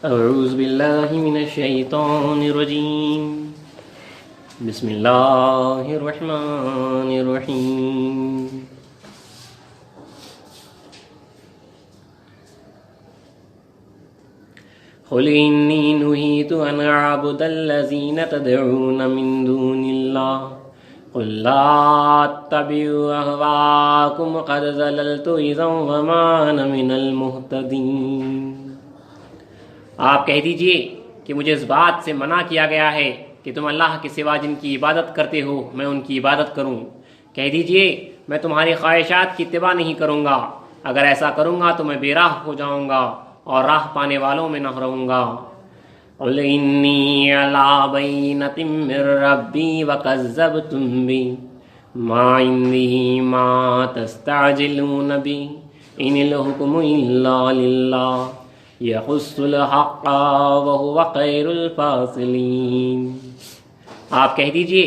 اعوذ باللہ من الشیطان الرجیم بسم اللہ الرحمن الرحیم قل انی نہیت ان اعبد الذین تدعون من دون اللہ قل لا اتبع اہواءکم قد ضللت اذا وما انا من المہتدین۔ آپ کہہ دیجئے کہ مجھے اس بات سے منع کیا گیا ہے کہ تم اللہ کے سوا جن کی عبادت کرتے ہو میں ان کی عبادت کروں۔ کہہ دیجئے میں تمہاری خواہشات کی اتباع نہیں کروں گا، اگر ایسا کروں گا تو میں بے راہ ہو جاؤں گا اور راہ پانے والوں میں نہ رہوں گا۔ قل انی علی بینۃ من ربی وکذبتم بی ما عندی ما تستعجلون بی ان الحکم الا للہ یقص الحق وہو خیر الفاصلین۔ آپ کہہ دیجئے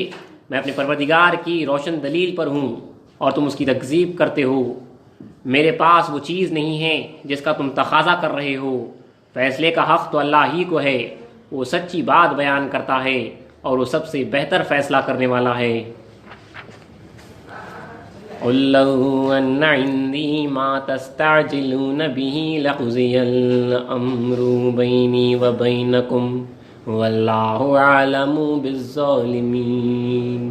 میں اپنے پروردگار کی روشن دلیل پر ہوں اور تم اس کی تکذیب کرتے ہو۔ میرے پاس وہ چیز نہیں ہے جس کا تم تقاضا کر رہے ہو، فیصلے کا حق تو اللہ ہی کو ہے، وہ سچی بات بیان کرتا ہے اور وہ سب سے بہتر فیصلہ کرنے والا ہے۔ قل لو ان عندي ما تستعجلون به لقضي الامر بيني وبينكم والله اعلم بالظالمين۔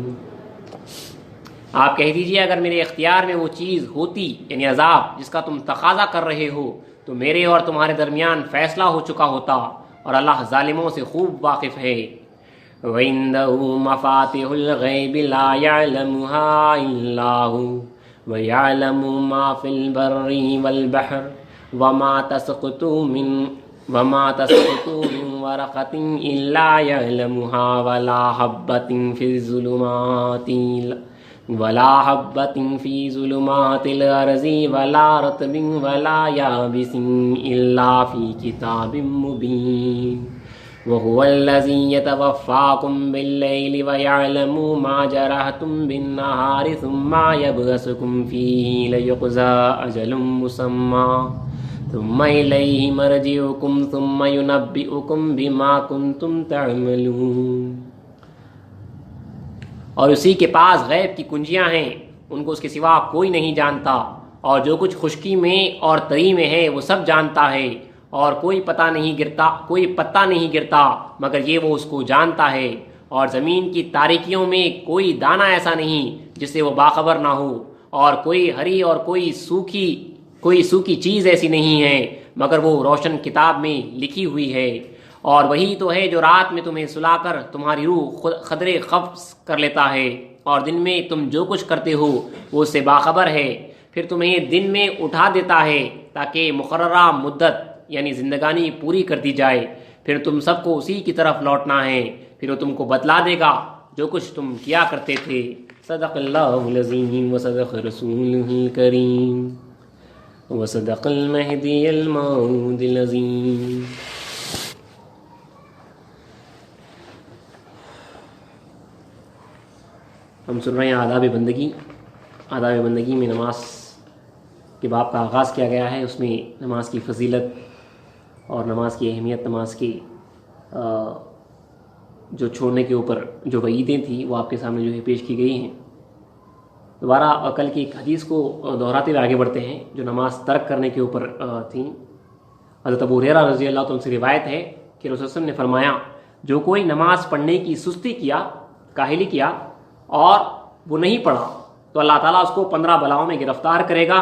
آپ کہہ دیجئے اگر میرے اختیار میں وہ چیز ہوتی یعنی عذاب جس کا تم تقاضا کر رہے ہو تو میرے اور تمہارے درمیان فیصلہ ہو چکا ہوتا، اور اللہ ظالموں سے خوب واقف ہے۔ وَعِندَهُ مَفَاتِحُ الْغَيْبِ لَا يَعْلَمُهَا إِلَّا هُوَ وَيَعْلَمُ مَا فِي الْبَرِّ وَالْبَحْرِ وَمَا تَسْقُطُ مِنْ وَرَقَةٍ إِلَّا يَعْلَمُهَا وَلَا حَبَّةٍ فِي ظُلُمَاتِ الْأَرْضِ وَلَا رَطْبٍ وَلَا يَابِسٍ إِلَّا فِي كِتَابٍ مُّبِينٍ۔ وَهُوَ الَّذِي يَتَوَفَّاكُم بِاللَّيْلِ وَيَعْلَمُ مَا جَرَحْتُم بِالنَّهَارِ ثُمَّ يَبْعَثُكُم فِيهِ لِيَقْضَىٰ أَجَلٌ مُّسَمًّى ثُمَّ إِلَيْهِ مَرْجِعُكُمْ ثُمَّ يُنَبِّئُكُم بِمَا كُنتُمْ تَعْمَلُونَ۔ اور اسی کے پاس غیب کی کنجیاں ہیں، ان کو اس کے سوا کوئی نہیں جانتا، اور جو کچھ خشکی میں اور تری میں ہے وہ سب جانتا ہے، اور کوئی پتہ نہیں گرتا مگر یہ وہ اس کو جانتا ہے، اور زمین کی تاریکیوں میں کوئی دانہ ایسا نہیں جس سے وہ باخبر نہ ہو، اور کوئی ہری اور کوئی سوکھی چیز ایسی نہیں ہے مگر وہ روشن کتاب میں لکھی ہوئی ہے۔ اور وہی تو ہے جو رات میں تمہیں سلا کر تمہاری روح خدرے قبض کر لیتا ہے، اور دن میں تم جو کچھ کرتے ہو وہ اس سے باخبر ہے، پھر تمہیں دن میں اٹھا دیتا ہے تاکہ مقررہ مدت یعنی زندگانی پوری کر دی جائے، پھر تم سب کو اسی کی طرف لوٹنا ہے، پھر وہ تم کو بتلا دے گا جو کچھ تم کیا کرتے تھے۔ صدق اللہ العظیم وصدق رسولہ الکریم وصدق المہدی الموعود العظیم۔ ہم سن رہے ہیں آداب بندگی۔ آداب بندگی میں نماز کے باب کا آغاز کیا گیا ہے، اس میں نماز کی فضیلت اور نماز کی اہمیت، نماز کی جو چھوڑنے کے اوپر جو وعیدیں تھیں وہ آپ کے سامنے جو ہے پیش کی گئی ہیں۔ دوبارہ کل کی ایک حدیث کو دہراتے ہوئے آگے بڑھتے ہیں جو نماز ترک کرنے کے اوپر تھیں۔ حضرت ابو ہریرہ رضی اللہ عنہ سے روایت ہے کہ رسول صلی اللہ علیہ وسلم نے فرمایا جو کوئی نماز پڑھنے کی سستی کیا، کاہلی کیا اور وہ نہیں پڑھا تو اللہ تعالیٰ اس کو 15 بلاؤں میں گرفتار کرے گا۔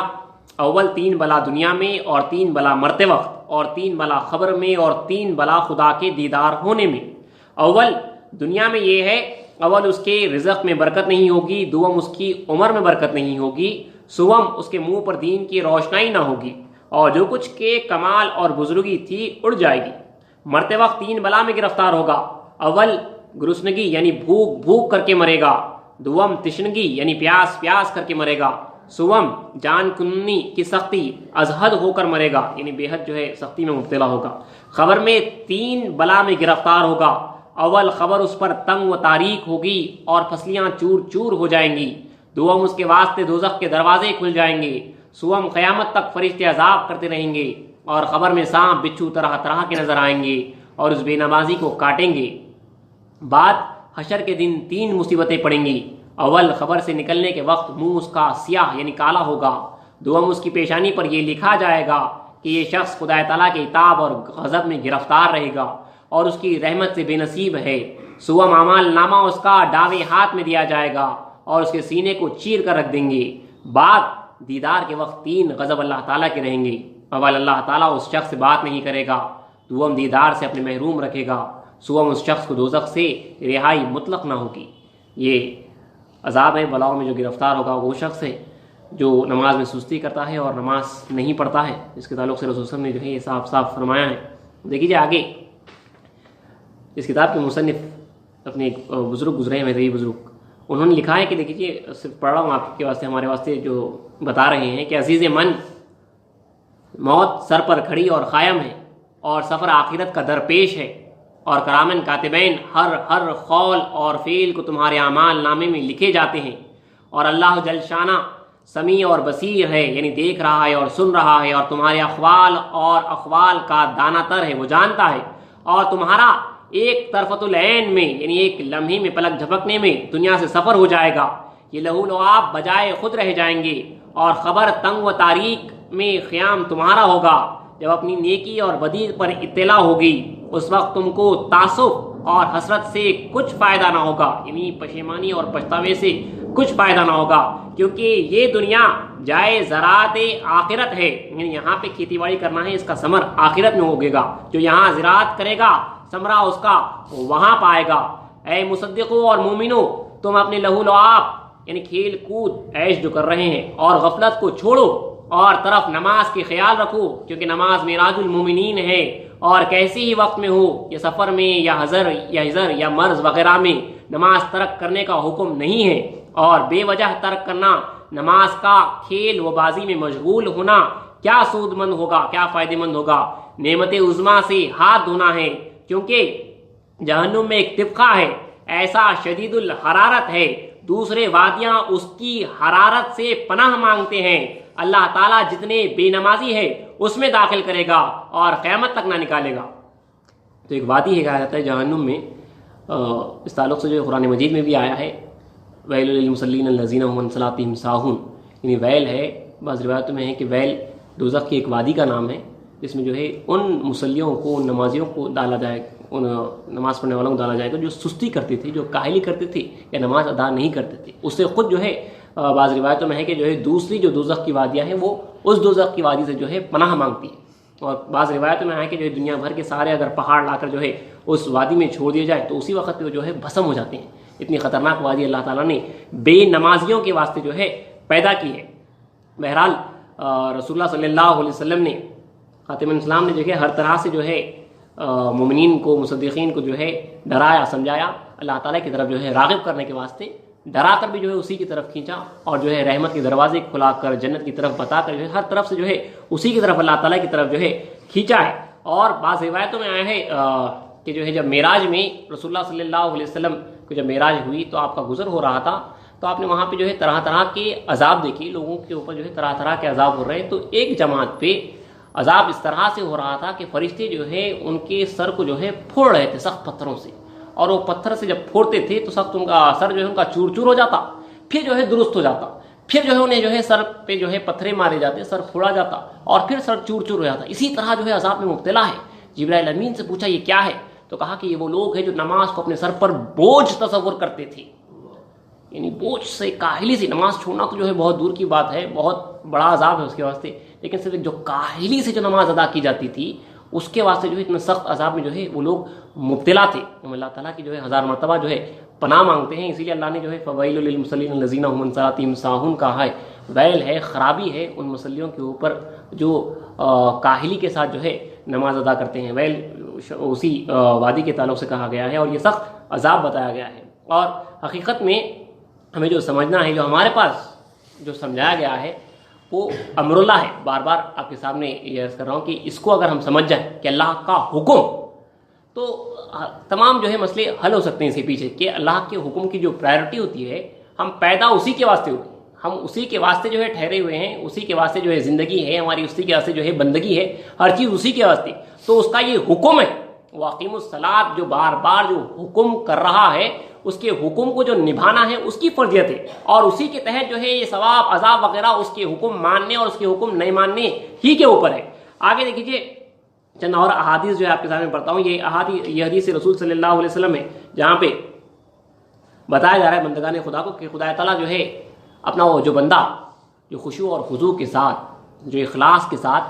اول 3 بلا دنیا میں، اور 3 بلا مرتے وقت، اور 3 بلا خبر میں، اور 3 بلا خدا کے دیدار ہونے میں۔ اول دنیا میں یہ ہے، اول اس کے رزق میں برکت نہیں ہوگی، دوم اس کی عمر میں برکت نہیں ہوگی، سوم اس کے منہ پر دین کی روشنائی نہ ہوگی، اور جو کچھ کے کمال اور بزرگی تھی اڑ جائے گی۔ مرتے وقت 3 بلا میں گرفتار ہوگا، اول گرسنگی یعنی بھوک کر کے مرے گا، دوم تشنگی یعنی پیاس کر کے مرے گا، سوم جان کنی کی سختی از حد ہو کر مرے گا یعنی بے حد جو ہے سختی میں مبتلا ہوگا۔ خبر میں 3 بلا میں گرفتار ہوگا، اول خبر اس پر تنگ و تاریک ہوگی اور پھسلیاں چور چور ہو جائیں گی، دوم اس کے واسطے دوزخ کے دروازے کھل جائیں گے، سوم قیامت تک فرشتے عذاب کرتے رہیں گے، اور خبر میں سانپ بچھو طرح طرح کے نظر آئیں گے اور اس بے نمازی کو کاٹیں گے۔ بعد حشر کے دن 3 مصیبتیں پڑیں گی۔ اول، خبر سے نکلنے کے وقت منہ اس کا سیاہ یعنی کالا ہوگا۔ دوم، اس کی پیشانی پر یہ لکھا جائے گا کہ یہ شخص خدا تعالیٰ کے عتاب اور غضب میں گرفتار رہے گا اور اس کی رحمت سے بے نصیب ہے۔ سوم، اعمال نامہ اس کا داویں ہاتھ میں دیا جائے گا اور اس کے سینے کو چیر کر رکھ دیں گے۔ بعد دیدار کے وقت 3 غضب اللہ تعالیٰ کے رہیں گے۔ اول، اللہ تعالیٰ اس شخص سے بات نہیں کرے گا۔ دوم، دیدار سے اپنے محروم رکھے گا۔ سوم، اس شخص کو دوزخ سے رہائی مطلق نہ ہوگی۔ یہ عذاب ہے، بلاؤں میں جو گرفتار ہوگا وہ شخص ہے جو نماز میں سستی کرتا ہے اور نماز نہیں پڑھتا ہے۔ اس کے تعلق سے رسول صلی اللہ علیہ وسلم نے جو ہے یہ صاف صاف فرمایا ہے۔ دیکھیے آگے اس کتاب کے مصنف اپنے ایک بزرگ گزرے ہیں، میرے بزرگ، انہوں نے لکھا ہے کہ دیکھیے، صرف پڑھ رہا ہوں آپ کے واسطے، ہمارے واسطے جو بتا رہے ہیں کہ عزیز من، موت سر پر کھڑی اور قائم ہے اور سفر آخرت کا درپیش ہے، اور کرامن کاتبین ہر قول اور فعل کو تمہارے اعمال نامے میں لکھے جاتے ہیں، اور اللہ جل شانہ سمیع اور بصیر ہے، یعنی دیکھ رہا ہے اور سن رہا ہے، اور تمہارے اقوال کا دانہ تر ہے، وہ جانتا ہے، اور تمہارا ایک طرفۃ العین میں یعنی ایک لمحے میں پلک جھپکنے میں دنیا سے سفر ہو جائے گا۔ یہ لہو لعاب بجائے خود رہ جائیں گے، اور خبر تنگ و تاریک میں قیام تمہارا ہوگا۔ جب اپنی نیکی اور بدی پر اطلاع ہوگی، اس وقت تم کو تعصب اور حسرت سے کچھ فائدہ نہ ہوگا، یعنی پشیمانی اور پچھتاوے سے کچھ فائدہ نہ ہوگا، کیونکہ یہ دنیا جائے زراعت آخرت ہے، یعنی یہاں پہ کھیتی باڑی کرنا ہے، اس کا ثمر آخرت میں ہوگے گا۔ جو یہاں زراعت کرے گا ثمرہ اس کا وہاں پائے گا۔ اے مصدقو اور مومنو، تم اپنے لہو لعاب یعنی کھیل کود عیش جو کر رہے ہیں اور غفلت کو چھوڑو اور طرف نماز کے خیال رکھو، کیونکہ نماز معراج المومنین ہے، اور کیسے ہی وقت میں ہو، یا سفر میں یا حضر یا مرض وغیرہ میں، نماز ترک کرنے کا حکم نہیں ہے، اور بے وجہ ترک کرنا نماز کا کھیل و بازی میں مشغول ہونا کیا سود مند ہوگا، کیا فائدہ مند ہوگا۔ نعمت عظمیٰ سے ہاتھ دھونا ہے، کیونکہ جہنم میں ایک طبقہ ہے ایسا شدید الحرارت ہے، دوسرے وادیاں اس کی حرارت سے پناہ مانگتے ہیں۔ اللہ تعالیٰ جتنے بے نمازی ہے اس میں داخل کرے گا اور قیامت تک نہ نکالے گا۔ تو ایک وادی ہے، کہا جاتا ہے جہنم میں، اس تعلق سے جو قرآن مجید میں بھی آیا ہے، ویل للمصلین الذین هم عن صلاتهم ساہون، یعنی ویل ہے، بعض روایتوں میں ہے کہ ویل دوزخ کی ایک وادی کا نام ہے، جس میں جو ہے ان مصلیوں کو، ان نمازیوں کو ڈالا جائے، ان نماز پڑھنے والوں کو ڈالا جائے گا جو سستی کرتے تھے، جو کاہلی کرتے تھے یا نماز ادا نہیں کرتے تھے۔ اس سے خود جو ہے بعض روایتوں میں ہے کہ جو ہے دوسری جو دوزخ کی وادیاں ہیں وہ اس دوزخ کی وادی سے جو ہے پناہ مانگتی ہے، اور بعض روایتوں میں ہے کہ جو ہے دنیا بھر کے سارے اگر پہاڑ لا کر جو ہے اس وادی میں چھوڑ دیے جائے تو اسی وقت وہ جو ہے بھسم ہو جاتے ہیں۔ اتنی خطرناک وادی اللہ تعالیٰ نے بے نمازیوں کے واسطے جو ہے پیدا کی ہے۔ بہرحال رسول اللہ صلی اللہ علیہ وسلم نے، خاتم الاسلام نے جو ہے ہر طرح سے جو ہے مومنین کو، مصدقین کو جو ہے ڈرایا سمجھایا، اللہ تعالیٰ کی طرف جو ہے راغب کرنے کے واسطے، ڈرا کر بھی جو ہے اسی کی طرف کھینچا، اور جو ہے رحمت کے دروازے کھلا کر جنت کی طرف بتا کر جو ہے ہر طرف سے جو ہے اسی کی طرف، اللہ تعالیٰ کی طرف جو ہے کھینچا ہے۔ اور بعض روایتوں میں آیا ہے کہ جو ہے جب معراج میں رسول اللہ صلی اللہ علیہ وسلم کو جب معراج ہوئی تو آپ کا گزر ہو رہا تھا، تو آپ نے وہاں پہ جو ہے طرح طرح کے عذاب دیکھے، لوگوں کے اوپر جو ہے طرح طرح کے عذاب ہو رہے ہیں۔ تو ایک جماعت پہ عذاب اس طرح سے ہو رہا تھا کہ فرشتے جو ہے ان کے سر کو جو ہے پھوڑ رہے تھے سخت پتھروں سے، اور وہ پتھر سے جب پھوڑتے تھے تو سخت ان کا سر جو ہے ان کا چور چور ہو جاتا، پھر جو ہے درست ہو جاتا، پھر جو ہے انہیں جو ہے سر پہ جو ہے پتھرے مارے جاتے، سر پھوڑا جاتا، اور پھر سر چور چور ہو جاتا۔ اسی طرح جو ہے عذاب میں مبتلا ہے۔ جبرائیل امین سے پوچھا یہ کیا ہے، تو کہا کہ یہ وہ لوگ ہیں جو نماز کو اپنے سر پر بوجھ تصور کرتے تھے، یعنی بوجھ سے، کاہلی سے۔ نماز چھوڑنا تو جو ہے بہت دور کی بات ہے، بہت بڑا عذاب ہے اس کے واسطے، لیکن صرف جو کاہلی سے جو نماز ادا کی جاتی تھی اس کے واسطے جو ہے اتنا سخت عذاب میں جو ہے وہ لوگ مبتلا تھے۔ ہم اللہ تعالیٰ کی جو ہے 1000 مرتبہ جو ہے پناہ مانگتے ہیں، اسی لیے اللہ نے جو ہے فویل للمصلین الذین هم عن صلاتهم ساہون کہا ہے۔ ویل ہے، خرابی ہے ان مصلیوں کے اوپر جو کاہلی کے ساتھ جو ہے نماز ادا کرتے ہیں۔ ویل اسی وادی کے تعلق سے کہا گیا ہے، اور یہ سخت عذاب بتایا گیا ہے۔ اور حقیقت میں ہمیں جو سمجھنا ہے، جو ہمارے پاس جو سمجھایا گیا ہے وہ امر اللہ ہے۔ بار بار آپ کے سامنے یہ عرض کر رہا ہوں کہ اس کو اگر ہم سمجھ جائیں کہ اللہ کا حکم، تو تمام جو ہے مسئلے حل ہو سکتے ہیں اس کے پیچھے، کہ اللہ کے حکم کی جو پرائرٹی ہوتی ہے، ہم پیدا اسی کے واسطے ہوتے ہیں، ہم اسی کے واسطے جو ہے ٹھہرے ہوئے ہیں، اسی کے واسطے جو ہے زندگی ہے ہماری، اسی کے واسطے جو ہے بندگی ہے، ہر چیز اسی کے واسطے. تو اس کا یہ حکم ہے واقیم الصلاۃ، جو بار بار جو حکم کر رہا ہے اس کے حکم کو جو نبھانا ہے اس کی فرضیت ہے، اور اسی کے تحت جو ہے یہ ثواب عذاب وغیرہ اس کے حکم ماننے اور اس کے حکم نہیں ماننے ہی کے اوپر ہے. آگے دیکھیے چند اور احادیث جو ہے آپ کے سامنے پڑھتا ہوں. یہ حدیث رسول صلی اللہ علیہ وسلم ہے جہاں پہ بتایا جا رہا ہے بندگان خدا کو کہ خدا تعالیٰ جو ہے اپنا وہ جو بندہ جو خشوع اور خضوع کے ساتھ، جو اخلاص کے ساتھ،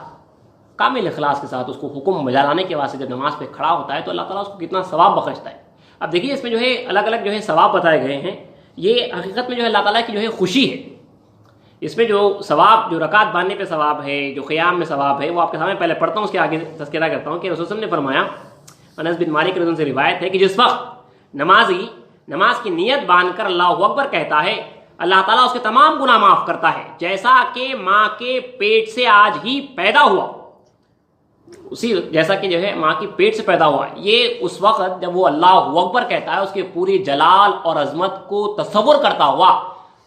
کامل اخلاص کے ساتھ اس کو حکم بجا لانے کے واسطے جب نماز پہ کھڑا ہوتا ہے تو اللہ تعالیٰ اس کو کتنا ثواب بخشتا ہے. اب دیکھیے اس میں جو ہے الگ الگ جو ہے ثواب بتائے گئے ہیں. یہ حقیقت میں جو ہے اللہ تعالیٰ کی جو ہے خوشی ہے. اس میں جو ثواب، جو رکعت باندھنے پہ ثواب ہے، جو قیام میں ثواب ہے، وہ آپ کے سامنے پہلے پڑھتا ہوں، اس کے آگے تذکرہ کرتا ہوں کہ رسول صلی اللہ علیہ وسلم نے فرمایا، انس بن مالک رضی اللہ عنہ سے روایت ہے کہ جس وقت نمازی نماز کی نیت باندھ کر اللہ اکبر کہتا ہے، اللہ تعالیٰ اس کے تمام گناہ معاف کرتا ہے جیسا کہ ماں کے پیٹ سے آج ہی پیدا ہوا، اسی جیسا کہ جو ہے ماں کی پیٹ سے پیدا ہوا. یہ اس وقت جب وہ اللہ اکبر کہتا ہے اس کے پوری جلال اور عظمت کو تصور کرتا ہوا،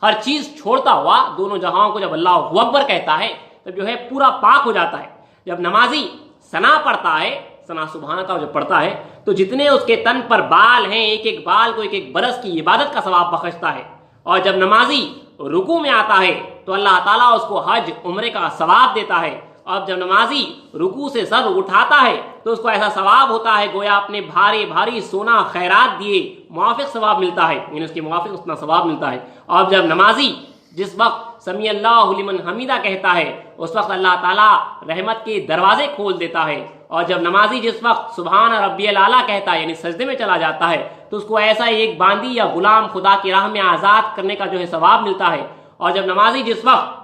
ہر چیز چھوڑتا ہوا، دونوں جہاں کو جب اللہ اکبر کہتا ہے تب جو ہے پورا پاک ہو جاتا ہے. جب نمازی ثنا پڑھتا ہے، ثنا سبحان کا جب پڑھتا ہے تو جتنے اس کے تن پر بال ہیں، ایک ایک بال کو ایک ایک برس کی عبادت کا ثواب بخشتا ہے. اور جب نمازی رکوع میں آتا ہے تو اللہ تعالیٰ اس کو حج عمرے کا ثواب دیتا ہے. اور جب نمازی رکوع سے سر اٹھاتا ہے تو اس کو ایسا ثواب ہوتا ہے گویا اپنے بھاری بھاری سونا خیرات دیے موافق ثواب ملتا ہے، یعنی اس کے موافق اتنا ثواب ملتا ہے. اور جب نمازی جس وقت سمیع اللہ لمن حمیدہ کہتا ہے اس وقت اللہ تعالیٰ رحمت کے دروازے کھول دیتا ہے. اور جب نمازی جس وقت سبحان ربی الاعلیٰ کہتا ہے یعنی سجدے میں چلا جاتا ہے تو اس کو ایسا ایک باندی یا غلام خدا کی راہ میں آزاد کرنے کا جو ہے ثواب ملتا ہے. اور جب نمازی جس وقت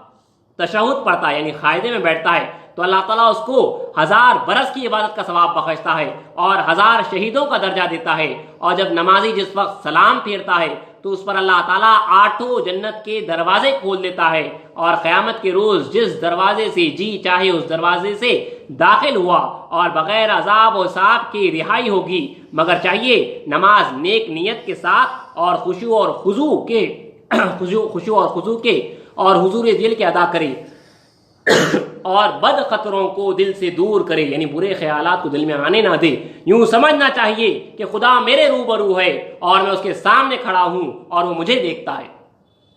تشہد پڑھتا ہے یعنی قاعدے میں بیٹھتا ہے تو اللہ تعالیٰ اس کو 1000 برس کی عبادت کا ثواب بخشتا ہے اور 1000 شہیدوں کا درجہ دیتا ہے. اور جب نمازی جس وقت سلام پھیرتا ہے تو اس پر اللہ تعالیٰ 8 جنت کے دروازے کھول دیتا ہے، اور قیامت کے روز جس دروازے سے جی چاہے اس دروازے سے داخل ہوا اور بغیر عذاب و حساب کی رہائی ہوگی، مگر چاہیے نماز نیک نیت کے ساتھ اور خشوع اور خضوع کے اور حضور دل کے ادا کرے اور بد خطروں کو دل سے دور کرے، یعنی برے خیالات کو دل میں آنے نہ دے. یوں سمجھنا چاہیے کہ خدا میرے روبرو ہے اور میں اس کے سامنے کھڑا ہوں اور وہ مجھے دیکھتا ہے.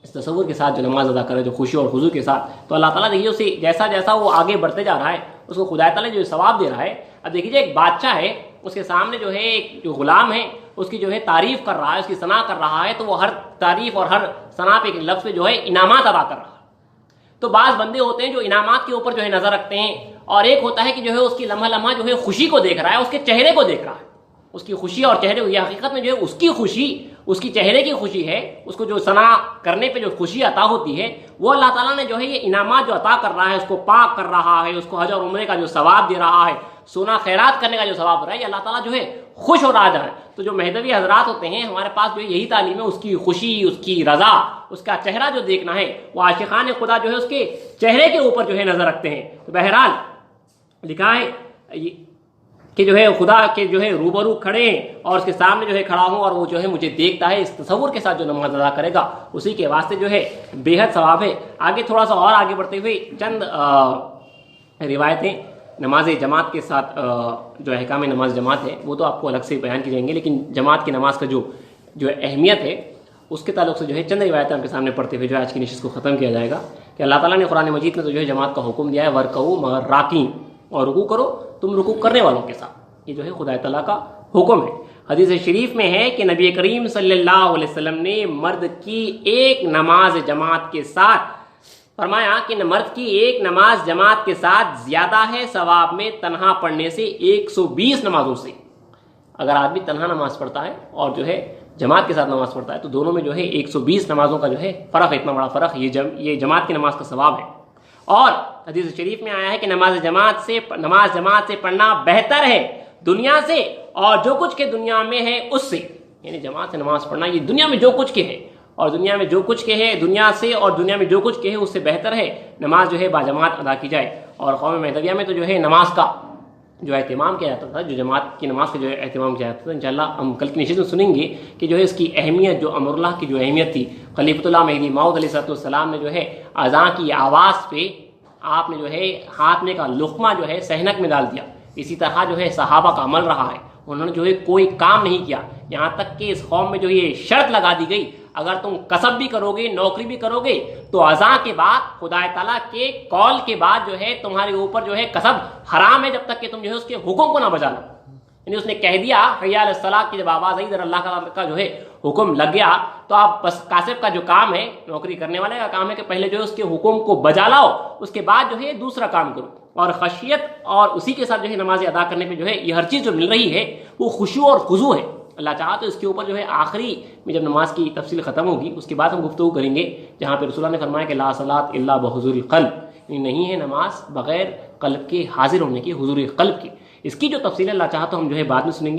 اس تصور کے ساتھ جو نماز ادا کرے، جو خشوع اور خضوع کے ساتھ، تو اللہ تعالیٰ دیکھیے اسے جیسا جیسا وہ آگے بڑھتے جا رہا ہے اس کو خدا تعالیٰ جو ثواب دے رہا ہے. اب دیکھیے ایک بادشاہ ہے، اس کے سامنے جو ہے ایک جو غلام ہے اس کی جو ہے تعریف کر رہا ہے، اس کی ثنا کر رہا ہے، تو وہ ہر تعریف اور ہر ثنا پہ ایک لفظ پہ جو ہے انعامات ادا کر رہا ہے. تو بعض بندے ہوتے ہیں جو انعامات کے اوپر جو ہے نظر رکھتے ہیں، اور ایک ہوتا ہے کہ جو ہے اس کی لمحہ لمحہ جو ہے خوشی کو دیکھ رہا ہے، اس کے چہرے کو دیکھ رہا ہے، اس کی خوشی اور چہرے کو. یہ حقیقت میں جو ہے اس کی خوشی، اس کی چہرے کی خوشی ہے، اس کو جو ثنا کرنے پہ جو خوشی عطا ہوتی ہے وہ اللہ تعالیٰ نے جو ہے یہ انعامات جو عطا کر رہا ہے، اس کو پاک کر رہا ہے، اس کو حج اور عمرے کا جو ثواب دے رہا ہے، سونا خیرات کرنے کا جو ثواب رہا ہے، یہ اللہ تعالیٰ جو ہے خوش ہو رہا ہے. تو جو مہدوی حضرات ہوتے ہیں ہمارے پاس جو یہی تعلیم ہے، اس کی خوشی، اس کی رضا، اس کا چہرہ جو دیکھنا ہے، وہ عاشقان خدا جو ہے اس کے چہرے کے اوپر جو ہے نظر رکھتے ہیں. تو بہرحال لکھا ہے کہ جو ہے خدا کے جو ہے روبرو کھڑے ہیں اور اس کے سامنے جو ہے کھڑا ہوں اور وہ جو ہے مجھے دیکھتا ہے. اس تصور کے ساتھ جو نماز ادا کرے گا اسی کے واسطے جو ہے بے حد ثواب ہے. آگے تھوڑا سا اور آگے بڑھتے ہوئے چند روایتیں نماز جماعت کے ساتھ جو احکام نماز جماعت ہے وہ تو آپ کو الگ سے بیان کی جائیں گے، لیکن جماعت کی نماز کا جو اہمیت ہے اس کے تعلق سے جو ہے چند روایتیں آپ کے سامنے پڑھتے ہوئے جو آج کی نشست کو ختم کیا جائے گا. کہ اللہ تعالیٰ نے قرآن مجید میں تو جو ہے جماعت کا حکم دیا ہے، ورکعوا مع الراکعین، اور رکوع کرو تم رکوع کرنے والوں کے ساتھ. یہ جو ہے خدا تعالیٰ کا حکم ہے. حدیث شریف میں ہے کہ نبی کریم صلی اللہ علیہ وسلم نے مرد کی ایک نماز جماعت کے ساتھ فرمایا کہ مرد کی ایک نماز جماعت کے ساتھ زیادہ ہے ثواب میں تنہا پڑھنے سے 120 نمازوں سے. اگر آدمی تنہا نماز پڑھتا ہے اور جو ہے جماعت کے ساتھ نماز پڑھتا ہے تو دونوں میں جو ہے 120 نمازوں کا جو ہے فرق ہے، اتنا بڑا فرق. یہ جماعت کی نماز کا ثواب ہے. اور حدیث شریف میں آیا ہے کہ نماز جماعت سے پڑھنا بہتر ہے دنیا سے اور جو کچھ کے دنیا میں ہے اس سے. یعنی جماعت سے نماز پڑھنا یہ دنیا میں جو کچھ کے ہے اور دنیا میں جو کچھ کے ہے، دنیا سے اور دنیا میں جو کچھ کے ہے اس سے بہتر ہے نماز جو ہے باجماعت ادا کی جائے. اور قوم مہدویہ میں تو جو ہے نماز کا جو اہتمام کیا جاتا تھا، جو جماعت کی نماز کا جو اہتمام کیا جاتا تھا، انشاءاللہ ہم کل کی نشست میں سنیں گے کہ جو ہے اس کی اہمیت، جو امر اللہ کی جو اہمیت تھی، خلیفۃ اللہ مہدی موعود علیہ السلام نے جو ہے اذان کی آواز پہ آپ نے جو ہے ہاتھ میں کا لقمہ جو ہے صحنک میں ڈال دیا۔ اسی طرح جو ہے صحابہ کا عمل رہا ہے، انہوں نے جو ہے کوئی کام نہیں کیا، یہاں تک کہ اس قوم میں جو یہ شرط لگا دی گئی اگر تم کسب بھی کرو گے، نوکری بھی کرو گے، تو اذان کے بعد خدا تعالیٰ کے قول کے بعد جو ہے تمہارے اوپر جو ہے کسب حرام ہے، جب تک کہ تم جو ہے اس کے حکم کو نہ بجا لو۔ یعنی اس نے کہہ دیا حی علی الصلاۃ کی جب آواز آئی، ذرا اللہ کا جو ہے حکم لگ گیا، تو آپ بس کاسب کا جو کام ہے، نوکری کرنے والے کا کام ہے کہ پہلے جو ہے اس کے حکم کو بجا لاؤ، اس کے بعد جو ہے دوسرا کام کرو۔ اور خشیت اور اسی کے ساتھ جو ہے نماز ادا کرنے پہ جو ہے یہ ہر چیز جو مل رہی ہے وہ خشوع اور خضوع ہے۔ اللہ چاہا تو اس کے اوپر جو ہے آخری میں جب نماز کی تفصیل ختم ہوگی اس کے بعد ہم گفتگو کریں گے، جہاں پہ رسول اللہ نے فرمایا کہ لا صلاۃ الا بحضور القلب، یعنی نہیں ہے نماز بغیر قلب کے حاضر ہونے کی، حضور قلب کی۔ اس کی جو تفصیل اللہ چاہا تو ہم جو ہے بعد میں سنیں گے۔